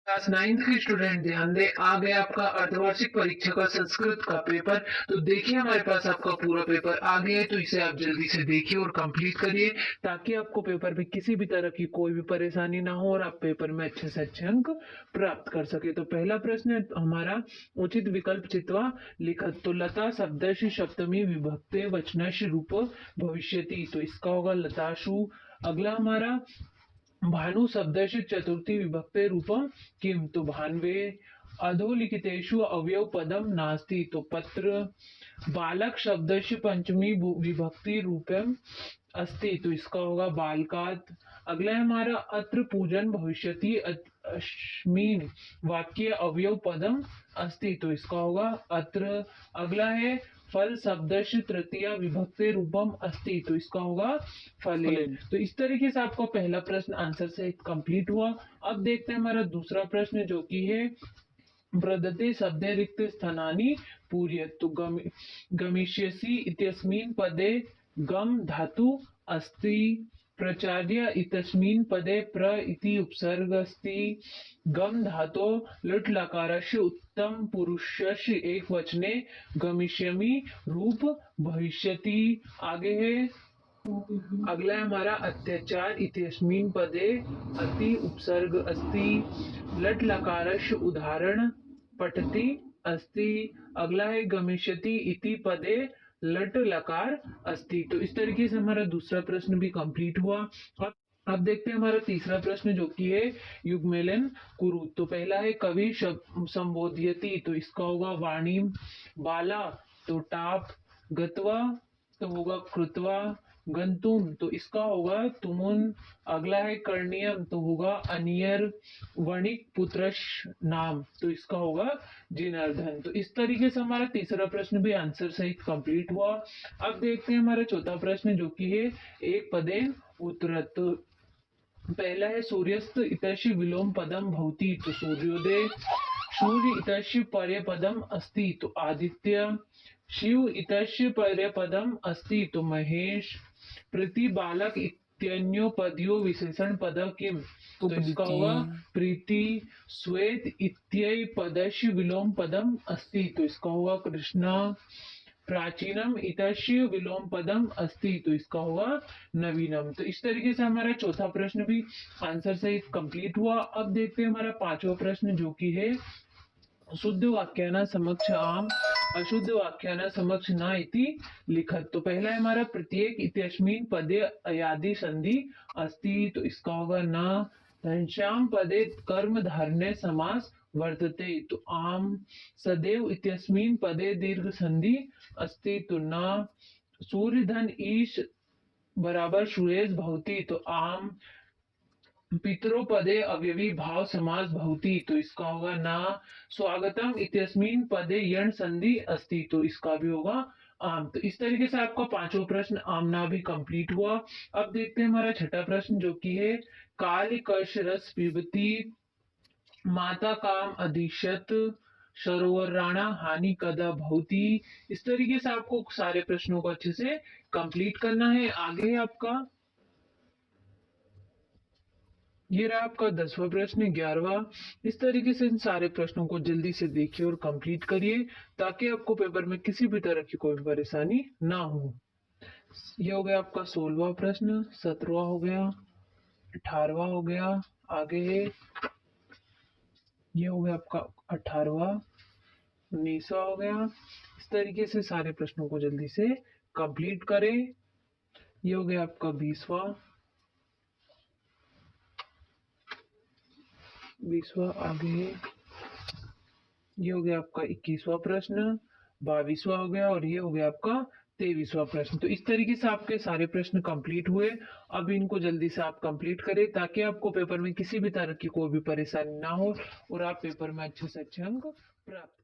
Class 9th के student ध्यान दें, आ गया आपका अर्धवार्षिक परीक्षा का संस्कृत का पेपर। तो देखिए हमारे पास आपका पूरा पेपर आ गया है, तो इसे आप जल्दी से देखिए और कंप्लीट करिए ताकि आपको पेपर में किसी भी तरह की कोई भी परेशानी ना हो और आप पेपर में अच्छे से अच्छे अंक प्राप्त कर सके। तो पहला प्रश्न है हमारा, उचित विकल्प चित्वा लिखत। तो लता शब्दश सप्तमी विभक्ते वचनश रूप भविष्यति, तो इसका होगा लताशु। अगला हमारा, भानु शब्दस्य चतुर्थी विभक्ते रूपम किम, तो भान्वे। अधोलिखितेषु अवयव पदम नास्ति, तो पत्र। बालक शब्दस्य पंचमी विभक्ति रूपम अस्ति, तो इसका होगा बालकात। अगला है हमारा, अत्र पूजन भविष्यति अस्मिन् वाक्य अवयव पदम अस्ति, तो इसका होगा अत्र। अगला है, फल शब्दस्य तृतीया विभक्ति रूपम अस्ति, तो इसका होगा फलेन। तो इस तरीके से आपका पहला प्रश्न आंसर से कंप्लीट हुआ। अब देखते हैं हमारा दूसरा प्रश्न जो कि है, प्रदत्ते शब्दे रिक्त स्थानानि पूरयत। तो गमिष्यसि इत्यस्मिन् पदे गम धातु अस्ति, प्रचार्य इत्यस्मिन् पदे प्र इति उपसर्ग अस्ति, गम धातो लट लकारस्य उत्तम पुरुषस्य एक वचने गमिष्यमि रूप भविष्यति। आगे है, अगला है हमारा, अत्याचार इत्यस्मिन् पदे अति उपसर्ग अस्ति, लट लकारस्य उदाहरण पठति अस्ति। अगला है, गमिष्यति इति पदे लट लकार अस्ति। तो इस तरीके से हमारा दूसरा प्रश्न भी कंप्लीट हुआ। अब देखते हैं हमारा तीसरा प्रश्न जो कि है, युग्मेलन कुरु। तो पहला है, कवि संबोधयति, तो इसका होगा वाणीम। बाला, तो टाप। गत्वा, तो होगा कृत्वा। गंतुम, तो इसका होगा तुमुन। अगला है, करणीयम, तो होगा अनियर। वणिक पुत्रश नाम, तो इसका होगा जिनार्दन। तो इस तरीके से हमारा तीसरा प्रश्न भी आंसर सहित कंप्लीट हुआ। अब देखते हैं हमारा चौथा प्रश्न जो कि है, एक पदेन उत्तरत। तो पहला है, सूर्यस्त इतस्य विलोम पदम भवति, तो सूर्योदय। सूर्य इतस्य पर्य पदम अस्ति, तो आदित्य। शिव इतस्य पर्य पदम अस्ति, तो महेश। प्रति बालक इत्यन्यो पदयो विशेषण पद किम, तो इसका होगा प्रीति। श्वेत इत्यय पदस्य विलोम पदम अस्ति, तो इसका होगा कृष्णा। प्राचीनम इतस्य विलोम पदम अस्ति, तो इसका होगा नवीनम। तो इस तरीके से हमारा चौथा प्रश्न भी आंसर सहित कंप्लीट हुआ। अब देखते हैं हमारा पांचवा प्रश्न जो कि है, शुद्ध वाक्याना समक्ष आम अशुद्ध वाक्याना समक्ष न इति लिखत। तो पहला है हमारा, प्रत्येक इत्यस्मिन् पदे अयादि संधि अस्ति, तो इसका होगा न। घनश्याम पदे कर्म धारणे समास वर्तते, तो आम। सदैव इत्यस्मिन् पदे दीर्घ संधि अस्ति, तो न। सूर्य धन ईश बराबर सुरेश भवति, तो आम। पितरो पदे अव्यवी भाव समास भवति, तो इसका होगा ना। स्वागतम इत्यस्मिन् पदे यण संधि अस्ति, तो इसका भी होगा आम। तो इस तरीके से आपका पांचों प्रश्न आमना भी कंप्लीट हुआ। अब देखते हैं हमारा छठा प्रश्न जो कि है, काल कश रस पिबती माता काम अधिशत सरोवर राणा हानि कदा भवती। इस तरीके से आपको सारे प्रश्नों को अच्छे से कंप्लीट करना है। आगे है आपका, ये रहा आपका 10वां प्रश्न, 11वां। इस तरीके से इन सारे प्रश्नों को जल्दी से देखिए और कंप्लीट करिए ताकि आपको पेपर में किसी भी तरह की कोई परेशानी ना हो। ये हो गया आपका 16वां प्रश्न, 17वां हो गया, 18वां हो गया। आगे है, ये हो गया आपका 18वां, 19वां हो गया। इस तरीके से सारे प्रश्नों को जल्दी से कंप्लीट करें। ये हो गया आपका 20वां, 20वां। आगे ये हो गया आपका 21वां प्रश्न, 22वां हो गया और ये हो गया आपका 23वां प्रश्न। तो इस तरीके से आपके सारे प्रश्न कंप्लीट हुए। अब इनको जल्दी से आप कंप्लीट करें ताकि आपको पेपर में किसी भी तरह की कोई भी परेशानी ना हो और आप पेपर में अच्छे से अच्छे अंक प्राप्त